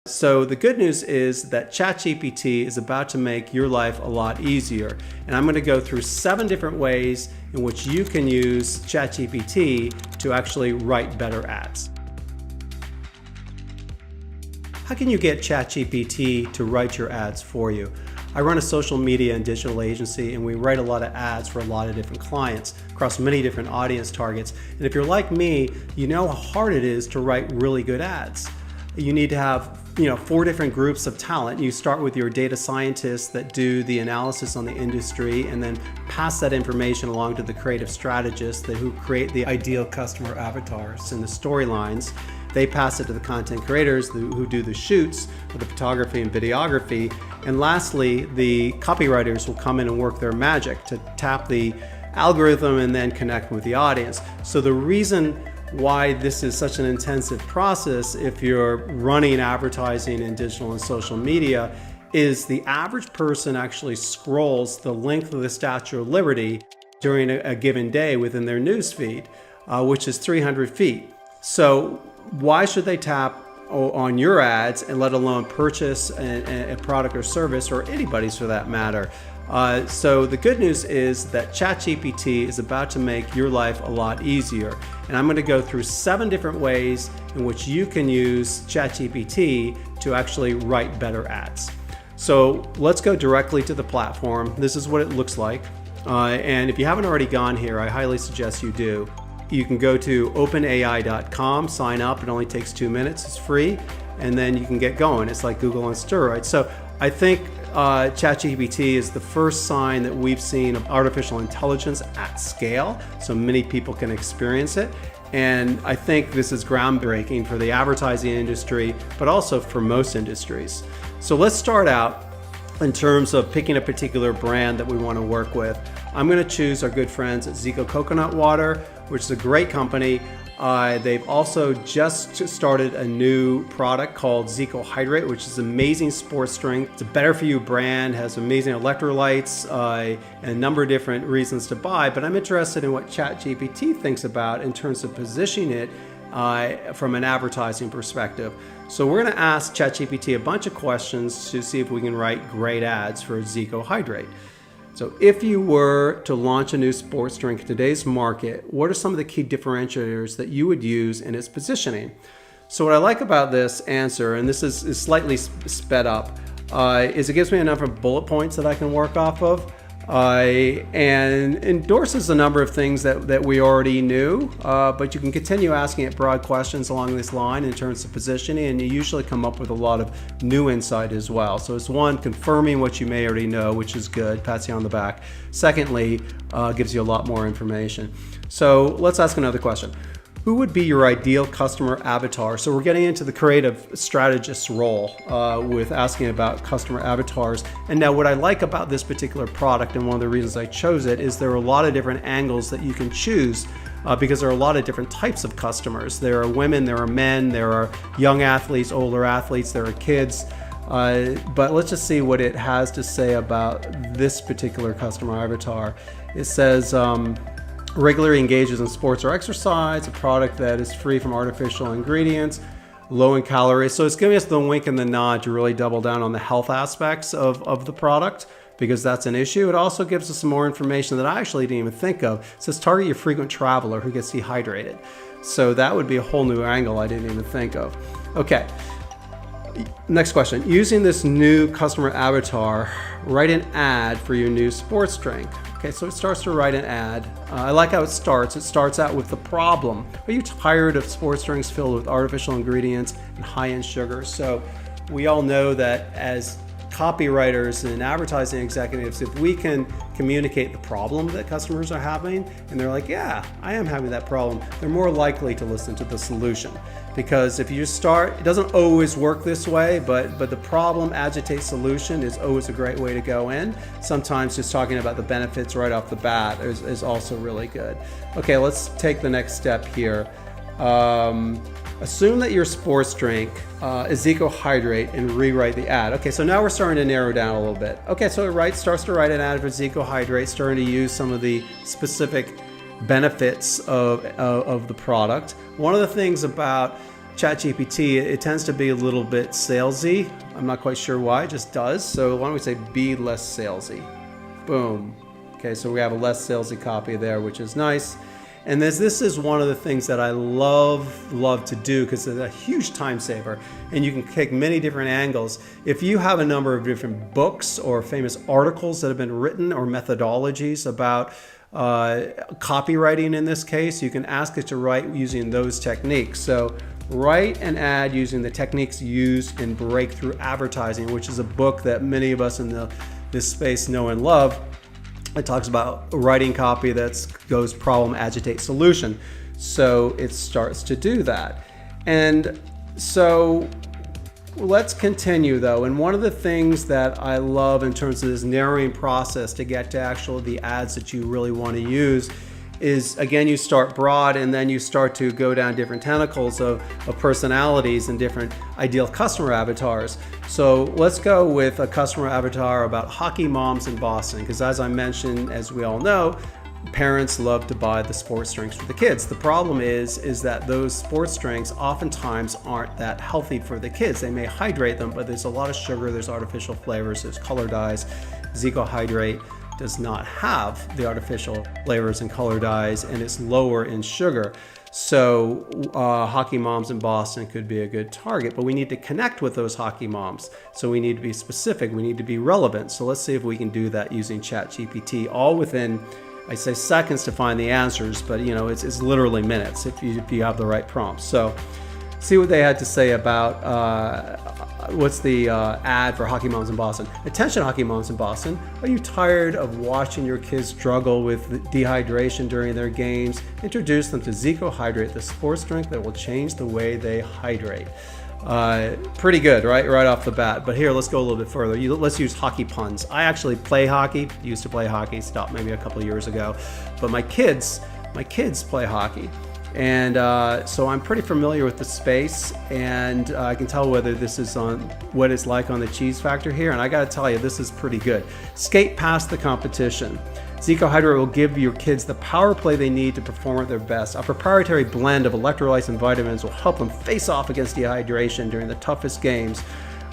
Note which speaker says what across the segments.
Speaker 1: So the good news is that ChatGPT is about to make your life a lot easier. And I'm going to go through 7 different ways in which you can use ChatGPT to actually write better ads. How can you get ChatGPT to write your ads for you? I run a social media and digital agency, and we write a lot of ads for a lot of different clients across many different audience targets. And if you're like me, you know how hard it is to write really good ads. You need to have 4 different groups of talent. You start with your data scientists that do the analysis on the industry and then pass that information along to the creative strategists who create the ideal customer avatars and the storylines. They pass it to the content creators who do the shoots for the photography and videography. And lastly, the copywriters will come in and work their magic to tap the algorithm and then connect with the audience. So the reason why this is such an intensive process if you're running advertising in digital and social media is the average person actually scrolls the length of the Statue of Liberty during a given day within their newsfeed, which is 300 feet. So why should they tap on your ads and let alone purchase a product or service, or anybody's for that matter? So the good news is that ChatGPT is about to make your life a lot easier. And I'm going to go through 7 different ways in which you can use ChatGPT to actually write better ads. So let's go directly to the platform. This is what it looks like. And if you haven't already gone here, I highly suggest you do. You can go to openai.com, sign up. It only takes 2 minutes. It's free. And then you can get going. It's like Google on steroids. So I think ChatGPT is the first sign that we've seen of artificial intelligence at scale, so many people can experience it. And I think this is groundbreaking for the advertising industry, but also for most industries. So let's start out in terms of picking a particular brand that we want to work with. I'm going to choose our good friends at Zico Coconut Water, which is a great company. They've also just started a new product called Zico Hydrate, which is amazing sports drink. It's a better for you brand, has amazing electrolytes, and a number of different reasons to buy. But I'm interested in what ChatGPT thinks about in terms of positioning it from an advertising perspective. So we're going to ask ChatGPT a bunch of questions to see if we can write great ads for Zico Hydrate. So if you were to launch a new sports drink in today's market, what are some of the key differentiators that you would use in its positioning? So what I like about this answer, and this is slightly sped up, is it gives me a number of bullet points that I can work off of, and endorses a number of things that we already knew, but you can continue asking it broad questions along this line in terms of positioning, and you usually come up with a lot of new insight as well. So it's one, confirming what you may already know, which is good, pats you on the back. Secondly, gives you a lot more information. So let's ask another question. Who would be your ideal customer avatar? So we're getting into the creative strategist role with asking about customer avatars. And now what I like about this particular product, and one of the reasons I chose it, is there are a lot of different angles that you can choose because there are a lot of different types of customers. There are women, there are men, there are young athletes, older athletes, there are kids. But let's just see what it has to say about this particular customer avatar. It says, regularly engages in sports or exercise, a product that is free from artificial ingredients, low in calories. So it's giving us the wink and the nod to really double down on the health aspects of the product, because that's an issue. It also gives us some more information that I actually didn't even think of. It says target your frequent traveler who gets dehydrated. So that would be a whole new angle I didn't even think of. Okay, next question. Using this new customer avatar, write an ad for your new sports drink. Okay, so it starts to write an ad. I like how it starts. It starts out with the problem. Are you tired of sports drinks filled with artificial ingredients and high-end sugar? So we all know that as copywriters and advertising executives, if we can communicate the problem that customers are having, and they're like, yeah, I am having that problem, they're more likely to listen to the solution. Because if you just start, it doesn't always work this way, but the problem agitates solution is always a great way to go in. Sometimes just talking about the benefits right off the bat is also really good. Okay, let's take the next step here. Assume that your sports drink is Zico Hydrate and rewrite the ad. Okay, so now we're starting to narrow down a little bit. Okay, so it starts to write an ad for Zico Hydrate, starting to use some of the specific benefits of the product. One of the things about ChatGPT, it tends to be a little bit salesy. I'm not quite sure why, it just does. So why don't we say be less salesy? Boom. Okay, so we have a less salesy copy there, which is nice. And this is one of the things that I love to do because it's a huge time saver, and you can take many different angles. If you have a number of different books or famous articles that have been written or methodologies about copywriting in this case, you can ask it to write using those techniques. So write an ad using the techniques used in breakthrough advertising, which is a book that many of us in this space know and love. It talks about writing copy that goes problem, agitate, solution. So it starts to do that. And so let's continue though. And one of the things that I love in terms of this narrowing process to get to actually the ads that you really want to use is, again, you start broad and then you start to go down different tentacles of personalities and different ideal customer avatars. So let's go with a customer avatar about hockey moms in Boston, because as I mentioned, as we all know, parents love to buy the sports drinks for the kids. The problem is that those sports drinks oftentimes aren't that healthy for the kids. They may hydrate them, but there's a lot of sugar, there's artificial flavors, there's color dyes. Zico Hydrate does not have the artificial flavors and color dyes, and it's lower in sugar. So hockey moms in Boston could be a good target, but we need to connect with those hockey moms. So we need to be specific, we need to be relevant. So let's see if we can do that using ChatGPT, all within, I say seconds to find the answers, but you know, it's literally minutes if you have the right prompts. So see what they had to say about what's the ad for hockey moms in Boston. Attention, hockey moms in Boston. Are you tired of watching your kids struggle with dehydration during their games? Introduce them to Zico Hydrate, the sports drink that will change the way they hydrate. Pretty good, right off the bat. But here, let's go a little bit further. Let's use hockey puns. I actually play hockey, used to play hockey, stopped maybe a couple of years ago. But my kids play hockey. And so I'm pretty familiar with the space, and I can tell whether this is on what it's like on the cheese factor here. And I got to tell you, this is pretty good. Skate past the competition. Zico Hydrate will give your kids the power play they need to perform at their best. A proprietary blend of electrolytes and vitamins will help them face off against dehydration during the toughest games.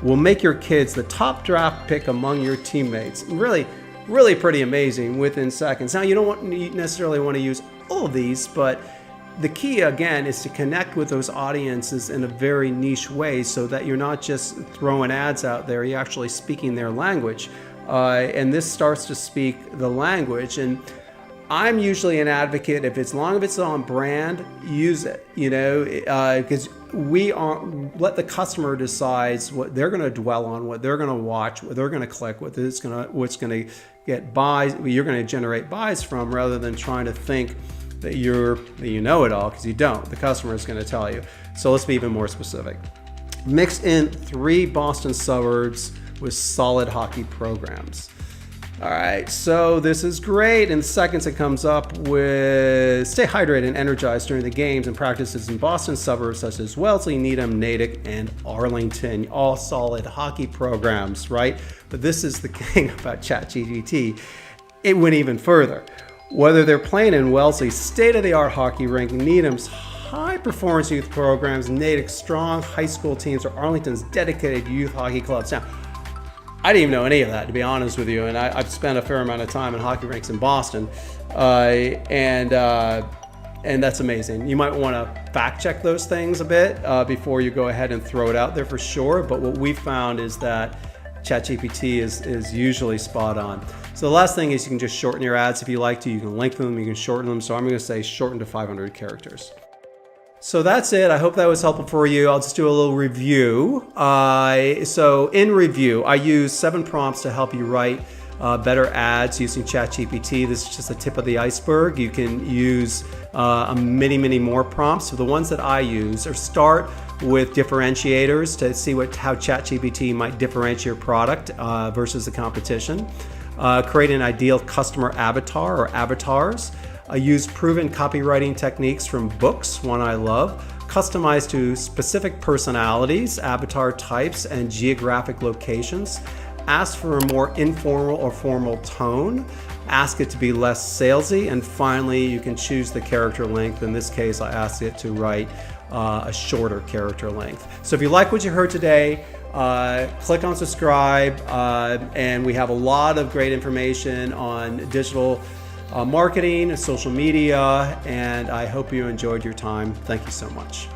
Speaker 1: Will make your kids the top draft pick among your teammates. Really pretty amazing within seconds. Now, you don't necessarily want to use all of these, but the key, again, is to connect with those audiences in a very niche way so that you're not just throwing ads out there, you're actually speaking their language. And this starts to speak the language. And I'm usually an advocate, if it's on brand, use it, because let the customer decide what they're going to dwell on, what they're going to watch, what they're going to click, what's going to get buys, you're going to generate buys from, rather than trying to think that you know it all, because you don't. The customer is going to tell you. So let's be even more specific. Mix in 3 Boston suburbs with solid hockey programs. All right, so this is great. In seconds, it comes up with stay hydrated and energized during the games and practices in Boston suburbs such as Wellesley, Needham, Natick, and Arlington. All solid hockey programs, right? But this is the thing about ChatGPT. It went even further. Whether they're playing in Wellesley's state-of-the-art hockey rink, Needham's high-performance youth programs, Natick's strong high school teams, or Arlington's dedicated youth hockey clubs. Now, I didn't even know any of that, to be honest with you, and I've spent a fair amount of time in hockey rinks in Boston, and that's amazing. You might want to fact-check those things a bit before you go ahead and throw it out there for sure, but what we found is that ChatGPT is usually spot on. So the last thing is you can just shorten your ads if you like to. You can lengthen them, you can shorten them. So I'm going to say shorten to 500 characters. So that's it. I hope that was helpful for you. I'll just do a little review. So in review, I use 7 prompts to help you write better ads using ChatGPT. This is just the tip of the iceberg. You can use many more prompts. So the ones that I use are start with differentiators to see how ChatGPT might differentiate your product versus the competition. Create an ideal customer avatar or avatars. Use proven copywriting techniques from books, one I love. Customize to specific personalities, avatar types, and geographic locations. Ask for a more informal or formal tone. Ask it to be less salesy. And finally, you can choose the character length. In this case, I asked it to write a shorter character length. So if you like what you heard today, click on subscribe, and we have a lot of great information on digital marketing and social media, and I hope you enjoyed your time. Thank you so much.